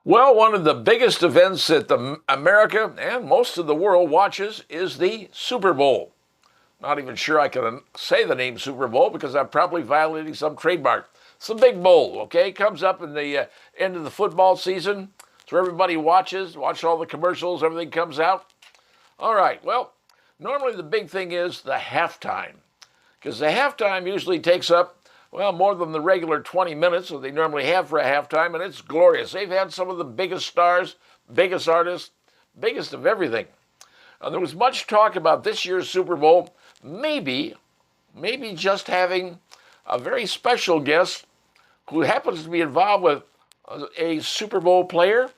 Well, one of the biggest events that America and most of the world watches is the Super Bowl. Not even sure I can say the name Super Bowl because I'm probably violating some trademark. It's a big bowl, okay? Comes up in the end of the football season. So everybody watch all the commercials, everything comes out. All right, well, normally the big thing is the halftime. Because the halftime usually takes up, well, more than the regular 20 minutes that they normally have for a halftime, and it's glorious. They've had some of the biggest stars, biggest artists, biggest of everything. There was much talk about this year's Super Bowl, maybe just having a very special guest who happens to be involved with a Super Bowl player,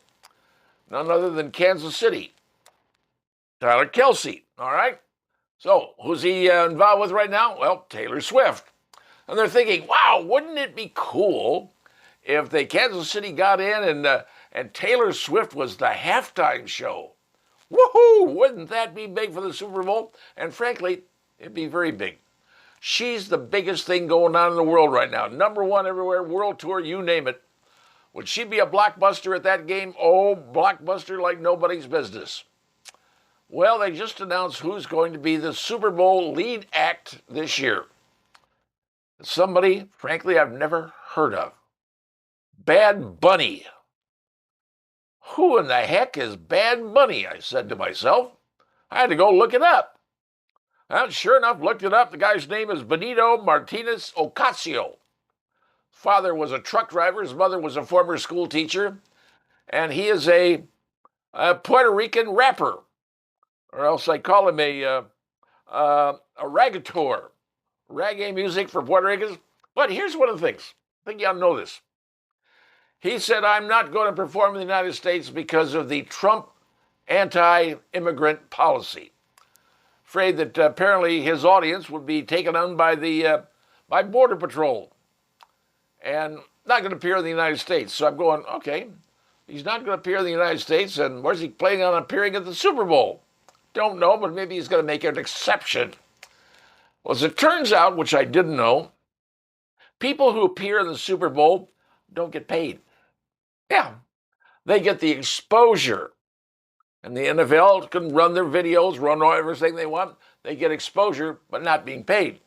none other than Kansas City, Tyler Kelsey, all right? So who's he involved with right now? Well, Taylor Swift. And they're thinking, wow, wouldn't it be cool if the Kansas City got in and Taylor Swift was the halftime show? Woohoo! Wouldn't that be big for the Super Bowl? And frankly, it'd be very big. She's the biggest thing going on in the world right now. Number one everywhere, world tour, you name it. Would she be a blockbuster at that game? Oh, blockbuster like nobody's business. Well, they just announced who's going to be the Super Bowl lead act this year. Somebody, frankly, I've never heard of. Bad Bunny. Who in the heck is Bad Bunny? I said to myself. I had to go look it up. And sure enough, looked it up. The guy's name is Benito Martinez Ocasio. His father was a truck driver. His mother was a former school teacher. And he is a Puerto Rican rapper. Or else I call him a ragator. Reggae music for Puerto Ricans. But here's one of the things. I think you ought to know this. He said, I'm not going to perform in the United States because of the Trump anti-immigrant policy. Afraid that apparently his audience would be taken on by Border Patrol and not going to appear in the United States. So I'm going, okay, he's not going to appear in the United States, and where's he planning on appearing at the Super Bowl? Don't know, but maybe he's going to make an exception. Well, as it turns out, which I didn't know, people who appear in the Super Bowl don't get paid. Yeah, they get the exposure. And the NFL can run their videos, run everything they want. They get exposure, but not being paid.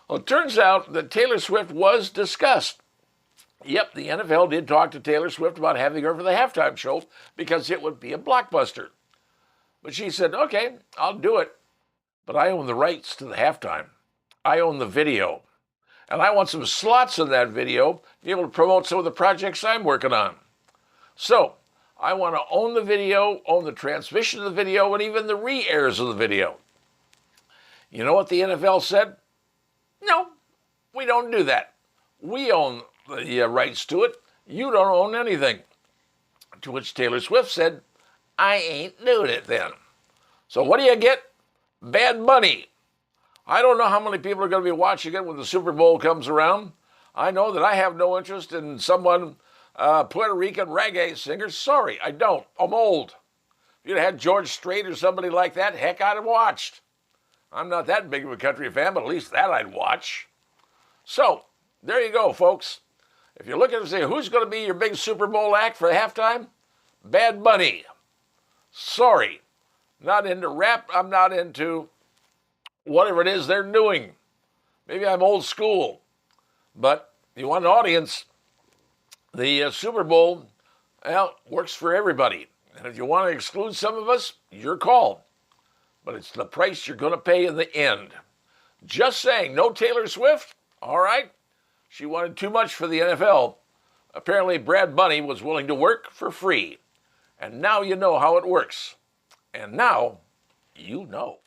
Well, it turns out that Taylor Swift was discussed. Yep, the NFL did talk to Taylor Swift about having her for the halftime show because it would be a blockbuster. But she said, okay, I'll do it. But I own the rights to the halftime. I own the video. And I want some slots in that video to be able to promote some of the projects I'm working on. So I want to own the video, own the transmission of the video, and even the re-airs of the video. You know what the NFL said? No, we don't do that. We own the rights to it. You don't own anything. To which Taylor Swift said, I ain't doing it then. So what do you get? Bad Bunny. I don't know how many people are going to be watching it when the Super Bowl comes around. I know that I have no interest in someone, Puerto Rican reggae singer. Sorry, I don't. I'm old. If you'd had George Strait or somebody like that, heck, I'd have watched. I'm not that big of a country fan, but at least that I'd watch. So, there you go, folks. If you're looking to say who's going to be your big Super Bowl act for halftime, Bad Bunny. Sorry, not into rap. I'm not into whatever it is they're doing. Maybe I'm old school. But if you want an audience, the Super Bowl, well, works for everybody. And if you want to exclude some of us, your call. But it's the price you're going to pay in the end. Just saying, no Taylor Swift? All right. She wanted too much for the NFL. Apparently, Bad Bunny was willing to work for free. And now you know how it works. And now you know.